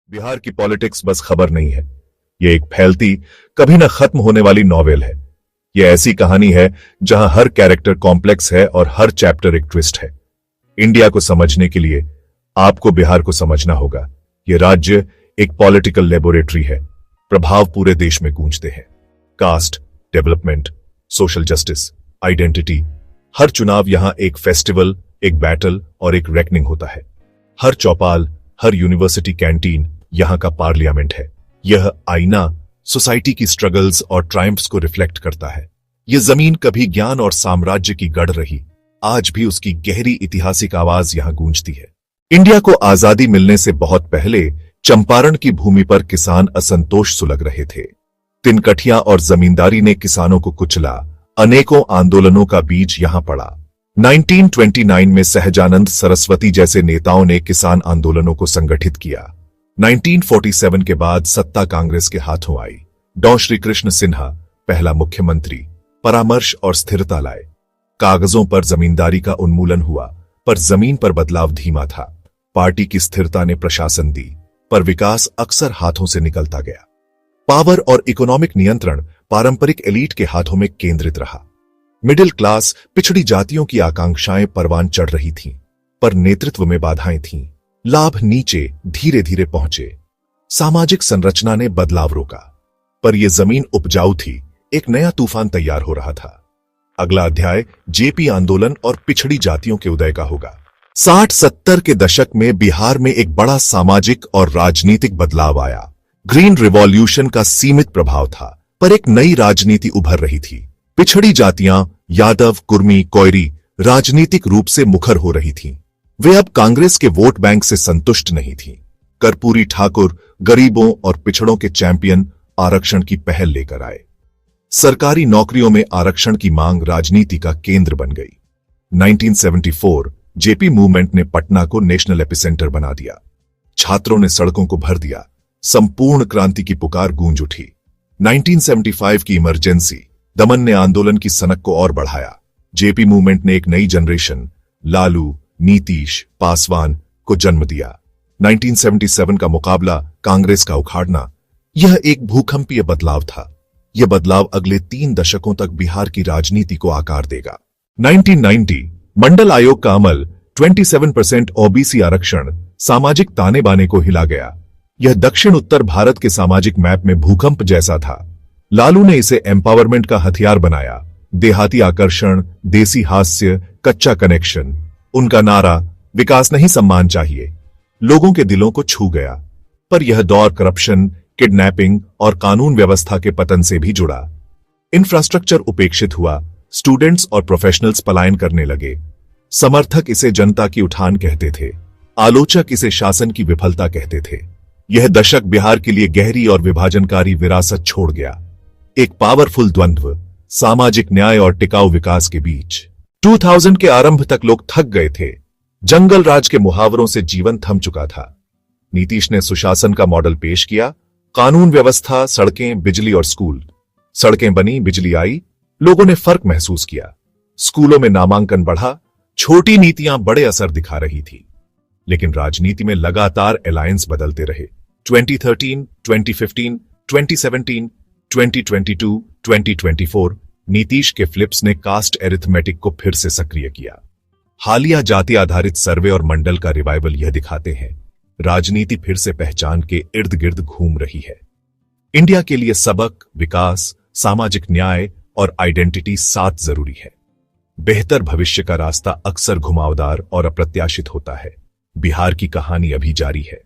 बिहार की पॉलिटिक्स बस खबर नहीं है। ये एक फैलती, कभी न खत्म होने वाली नॉवेल है। ये ऐसी कहानी है जहां हर कैरेक्टर कॉम्प्लेक्स है और हर चैप्टर एक ट्विस्ट है। इंडिया को समझने के लिए आपको बिहार को समझना होगा। ये राज्य एक पॉलिटिकल लेबोरेटरी है। प्रभाव पूरे देश में गूंजते हैं। Caste, development, social justice, identity, हर चुनाव यहां एक फेस्टिवल, एक बैटल और एक रेकनिंग होता है। हर चौपाल, हर यूनिवर्सिटी कैंटीन यहां का पार्लियामेंट है। यह आईना सोसाइटी की स्ट्रगल्स और ट्रायम्फ्स को रिफ्लेक्ट करता है। यह जमीन कभी ज्ञान और साम्राज्य की गढ़ रही, आज भी उसकी गहरी ऐतिहासिक आवाज यहां गूंजती है। इंडिया को आजादी मिलने से बहुत पहले चंपारण की भूमि पर किसान असंतोष सुलग रहे थे। तिनकठिया और जमींदारी ने किसानों को कुचला। अनेकों आंदोलनों का बीज यहां पड़ा। 1929 में सहजानंद सरस्वती जैसे नेताओं ने किसान आंदोलनों को संगठित किया। 1947 के बाद सत्ता कांग्रेस के हाथों आई। डॉ श्री कृष्ण सिन्हा पहला मुख्यमंत्री परामर्श और स्थिरता लाए। कागजों पर जमींदारी का उन्मूलन हुआ, पर जमीन पर बदलाव धीमा था। पार्टी की स्थिरता ने प्रशासन दी, पर विकास अक्सर हाथों से निकलता गया। पावर और इकोनॉमिक नियंत्रण पारंपरिक एलीट के हाथों में केंद्रित रहा। मिडिल क्लास, पिछड़ी जातियों की आकांक्षाएं परवान चढ़ रही थीं, पर नेतृत्व में बाधाएं थीं। लाभ नीचे धीरे धीरे पहुंचे। सामाजिक संरचना ने बदलाव रोका, पर यह जमीन उपजाऊ थी। एक नया तूफान तैयार हो रहा था। अगला अध्याय जेपी आंदोलन और पिछड़ी जातियों के उदय का होगा। 60-70 के दशक में बिहार में एक बड़ा सामाजिक और राजनीतिक बदलाव आया। ग्रीन रिवॉल्यूशन का सीमित प्रभाव था, पर एक नई राजनीति उभर रही थी। पिछड़ी जातियां यादव, कुर्मी, कोयरी राजनीतिक रूप से मुखर हो रही थीं। वे अब कांग्रेस के वोट बैंक से संतुष्ट नहीं थीं। कर्पूरी ठाकुर गरीबों और पिछड़ों के चैंपियन आरक्षण की पहल लेकर आए। सरकारी नौकरियों में आरक्षण की मांग राजनीति का केंद्र बन गई। 1974 जेपी मूवमेंट ने पटना को नेशनल एपिसेंटर बना दिया। छात्रों ने सड़कों को भर दिया। संपूर्ण क्रांति की पुकार गूंज उठी। 1975 की इमरजेंसी दमन ने आंदोलन की सनक को और बढ़ाया। जेपी मूवमेंट ने एक नई जनरेशन लालू, नीतीश, पासवान को जन्म दिया। 1977 का मुकाबला, कांग्रेस का उखाड़ना, यह एक भूकंपीय बदलाव था। यह बदलाव अगले 3 दशकों तक बिहार की राजनीति को आकार देगा। 1990 मंडल आयोग का अमल, 27% ओबीसी आरक्षण सामाजिक ताने बाने को हिला गया। यह दक्षिण उत्तर भारत के सामाजिक मैप में भूकंप जैसा था। लालू ने इसे एम्पावरमेंट का हथियार बनाया। देहाती आकर्षण, देसी हास्य, कच्चा कनेक्शन। उनका नारा विकास नहीं सम्मान चाहिए लोगों के दिलों को छू गया। पर यह दौर करप्शन, किडनैपिंग और कानून व्यवस्था के पतन से भी जुड़ा। इंफ्रास्ट्रक्चर उपेक्षित हुआ। स्टूडेंट्स और प्रोफेशनल्स पलायन करने लगे। समर्थक इसे जनता की उठान कहते थे, आलोचक इसे शासन की विफलता कहते थे। यह दशक बिहार के लिए गहरी और विभाजनकारी विरासत छोड़ गया। एक पावरफुल द्वंद्व सामाजिक न्याय और टिकाऊ विकास के बीच। 2000 के आरंभ तक लोग थक गए थे। जंगल राज के मुहावरों से जीवन थम चुका था। नीतीश ने सुशासन का मॉडल पेश किया। कानून व्यवस्था, सड़कें, बिजली और स्कूल। सड़कें बनी, बिजली आई, लोगों ने फर्क महसूस किया। स्कूलों में नामांकन बढ़ा। छोटी नीतियां बड़े असर दिखा रही थी। लेकिन राजनीति में लगातार अलायंस बदलते रहे। 2013, 2015, 2017, 2022, 2024 नीतीश के फ्लिप्स ने कास्ट एरिथमेटिक को फिर से सक्रिय किया। हालिया जाति आधारित सर्वे और मंडल का रिवाइवल यह दिखाते हैं राजनीति फिर से पहचान के इर्द गिर्द घूम रही है। इंडिया के लिए सबक, विकास, सामाजिक न्याय और आइडेंटिटी साथ जरूरी है। बेहतर भविष्य का रास्ता अक्सर घुमावदार और अप्रत्याशित होता है। बिहार की कहानी अभी जारी है।